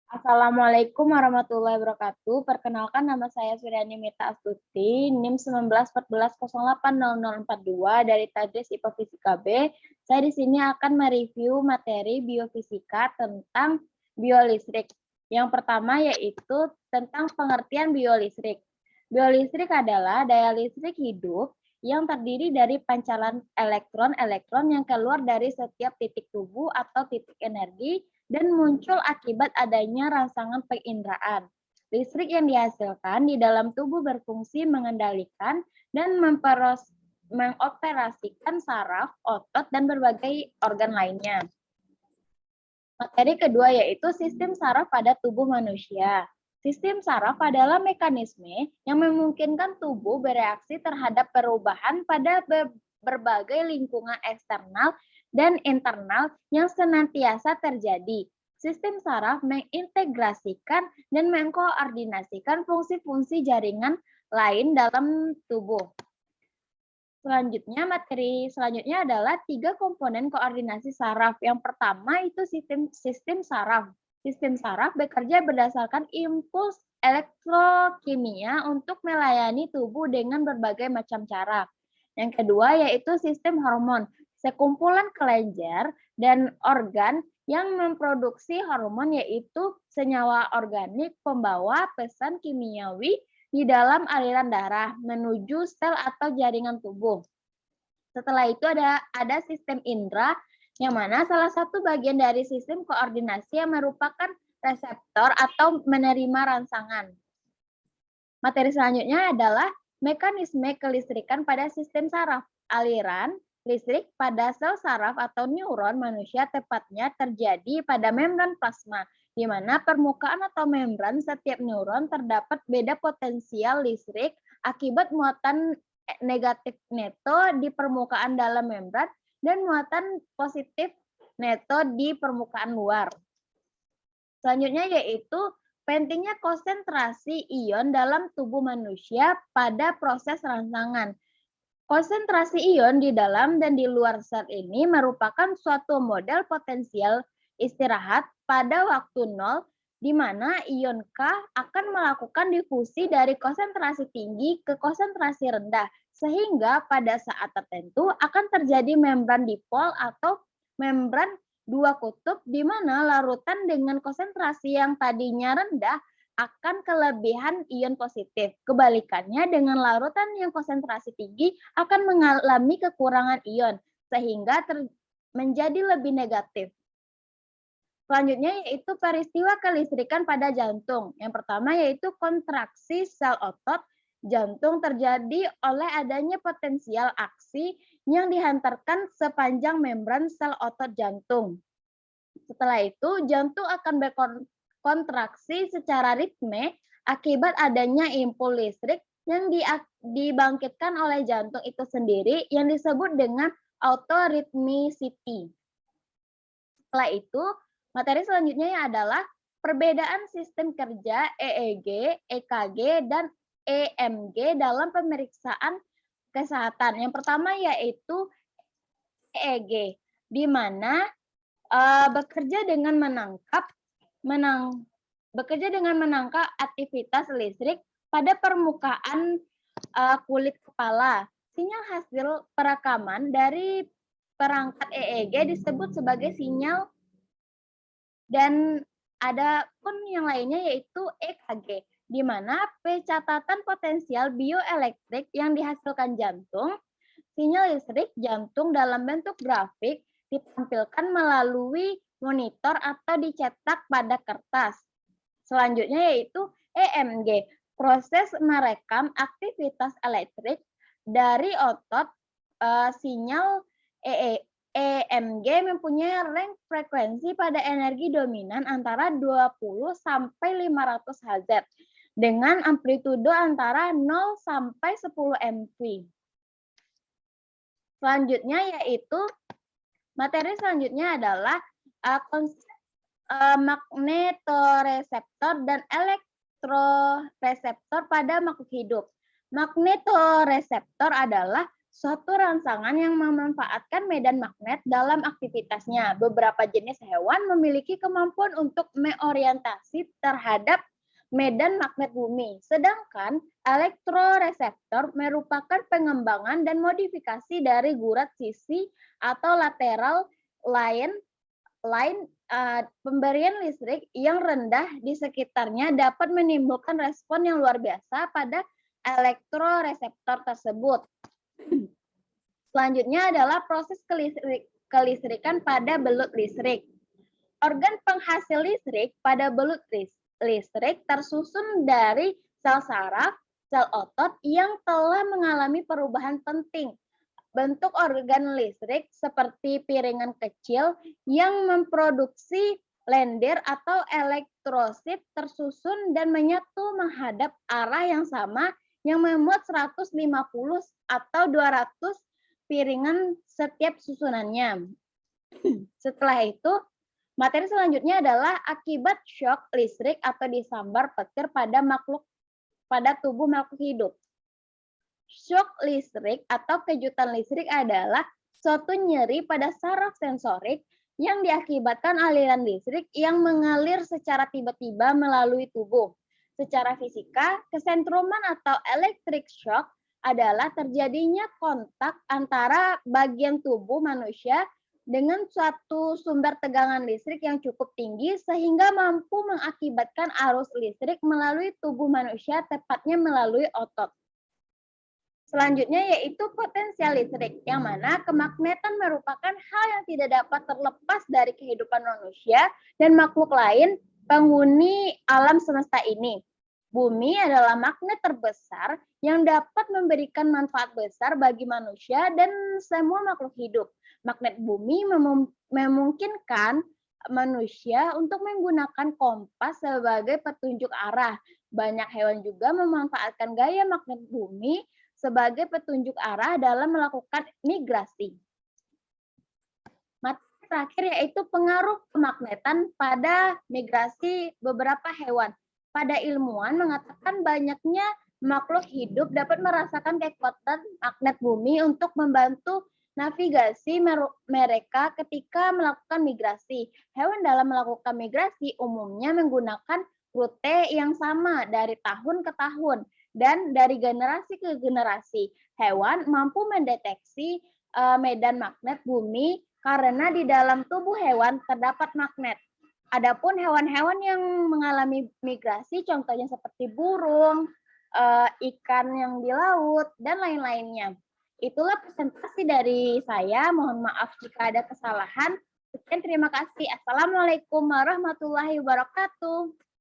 Assalamualaikum warahmatullahi wabarakatuh. Perkenalkan nama saya Suryani Mita Astuti, NIM 1914080042 dari Tadris IPA Fisika B. Saya di sini akan mereview materi biofisika tentang biolistrik. Yang pertama yaitu tentang pengertian biolistrik. Biolistrik adalah daya listrik hidup yang terdiri dari pancaran elektron-elektron yang keluar dari setiap titik tubuh atau titik energi dan muncul akibat adanya rangsangan penginderaan. Listrik yang dihasilkan di dalam tubuh berfungsi mengendalikan dan mengoperasikan saraf, otot, dan berbagai organ lainnya. Materi kedua yaitu sistem saraf pada tubuh manusia. Sistem saraf adalah mekanisme yang memungkinkan tubuh bereaksi terhadap perubahan pada berbagai lingkungan eksternal dan internal yang senantiasa terjadi. Sistem saraf mengintegrasikan dan mengkoordinasikan fungsi-fungsi jaringan lain dalam tubuh. Materi selanjutnya adalah 3 komponen koordinasi saraf. Yang pertama itu sistem saraf. Sistem saraf bekerja berdasarkan impuls elektrokimia untuk melayani tubuh dengan berbagai macam cara. Yang kedua yaitu sistem hormon. Sekumpulan kelenjar dan organ yang memproduksi hormon yaitu senyawa organik pembawa pesan kimiawi di dalam aliran darah menuju sel atau jaringan tubuh. Setelah itu ada sistem indera yang mana salah satu bagian dari sistem koordinasi yang merupakan reseptor atau menerima rangsangan. Materi selanjutnya adalah mekanisme kelistrikan pada sistem saraf. Aliran listrik pada sel saraf atau neuron manusia tepatnya terjadi pada membran plasma, di mana permukaan atau membran setiap neuron terdapat beda potensial listrik akibat muatan negatif neto di permukaan dalam membran dan muatan positif neto di permukaan luar. Selanjutnya yaitu pentingnya konsentrasi ion dalam tubuh manusia pada proses rangsangan. Konsentrasi ion di dalam dan di luar sel ini merupakan suatu model potensial istirahat pada waktu nol, di mana ion K akan melakukan difusi dari konsentrasi tinggi ke konsentrasi rendah, sehingga pada saat tertentu akan terjadi membran dipol atau membran dua kutub, di mana larutan dengan konsentrasi yang tadinya rendah akan kelebihan ion positif. Kebalikannya dengan larutan yang konsentrasi tinggi akan mengalami kekurangan ion sehingga menjadi lebih negatif. Selanjutnya yaitu peristiwa kelistrikan pada jantung. Yang pertama yaitu kontraksi sel otot jantung terjadi oleh adanya potensial aksi yang dihantarkan sepanjang membran sel otot jantung. Setelah itu jantung akan kontraksi secara ritme akibat adanya impuls listrik yang dibangkitkan oleh jantung itu sendiri yang disebut dengan autorhythmicity. Setelah itu, materi selanjutnya adalah perbedaan sistem kerja EEG, EKG, dan EMG dalam pemeriksaan kesehatan. Yang pertama yaitu EEG, di mana bekerja dengan menangkap aktivitas listrik pada permukaan kulit kepala. Sinyal hasil perekaman dari perangkat EEG disebut sebagai sinyal, dan ada pun yang lainnya yaitu EKG, di mana pencatatan potensial bioelektrik yang dihasilkan jantung. Sinyal listrik jantung dalam bentuk grafik ditampilkan melalui monitor atau dicetak pada kertas. Selanjutnya yaitu EMG, proses merekam aktivitas elektrik dari otot. Sinyal EMG mempunyai range frekuensi pada energi dominan antara 20 sampai 500 Hz dengan amplitudo antara 0 sampai 10 mV. Selanjutnya yaitu materi selanjutnya adalah konsep magnetoreseptor dan elektroreseptor pada makhluk hidup. Magnetoreseptor adalah suatu rangsangan yang memanfaatkan medan magnet dalam aktivitasnya. Beberapa jenis hewan memiliki kemampuan untuk meorientasi terhadap medan magnet bumi, sedangkan elektroreseptor merupakan pengembangan dan modifikasi dari gurat sisi atau lateral line pemberian listrik yang rendah di sekitarnya dapat menimbulkan respon yang luar biasa pada elektroreseptor tersebut. Selanjutnya adalah proses kelistrikan pada belut listrik. Organ penghasil listrik pada belut listrik tersusun dari sel saraf, sel otot yang telah mengalami perubahan penting. Bentuk organ listrik seperti piringan kecil yang memproduksi lendir atau elektrosit tersusun dan menyatu menghadap arah yang sama yang memuat 150 atau 200 piringan setiap susunannya. Setelah itu, materi selanjutnya adalah akibat shock listrik atau disambar petir pada tubuh makhluk hidup. Shock listrik atau kejutan listrik adalah suatu nyeri pada saraf sensorik yang diakibatkan aliran listrik yang mengalir secara tiba-tiba melalui tubuh. Secara fisika, kesentruman atau electric shock adalah terjadinya kontak antara bagian tubuh manusia dengan suatu sumber tegangan listrik yang cukup tinggi sehingga mampu mengakibatkan arus listrik melalui tubuh manusia, tepatnya melalui otot. Selanjutnya yaitu potensial listrik, yang mana kemagnetan merupakan hal yang tidak dapat terlepas dari kehidupan manusia dan makhluk lain penghuni alam semesta ini. Bumi adalah magnet terbesar yang dapat memberikan manfaat besar bagi manusia dan semua makhluk hidup. Magnet bumi memungkinkan manusia untuk menggunakan kompas sebagai petunjuk arah. Banyak hewan juga memanfaatkan gaya magnet bumi sebagai petunjuk arah dalam melakukan migrasi. Materi terakhir yaitu pengaruh kemagnetan pada migrasi beberapa hewan. Pada ilmuwan mengatakan banyaknya makhluk hidup dapat merasakan kekuatan magnet bumi untuk membantu navigasi mereka ketika melakukan migrasi. Hewan dalam melakukan migrasi umumnya menggunakan rute yang sama dari tahun ke tahun dan dari generasi ke generasi. Hewan mampu mendeteksi medan magnet bumi karena di dalam tubuh hewan terdapat magnet. Adapun hewan-hewan yang mengalami migrasi, contohnya seperti burung, ikan yang di laut, dan lain-lainnya. Itulah presentasi dari saya. Mohon maaf jika ada kesalahan. Sekian, terima kasih. Assalamualaikum warahmatullahi wabarakatuh.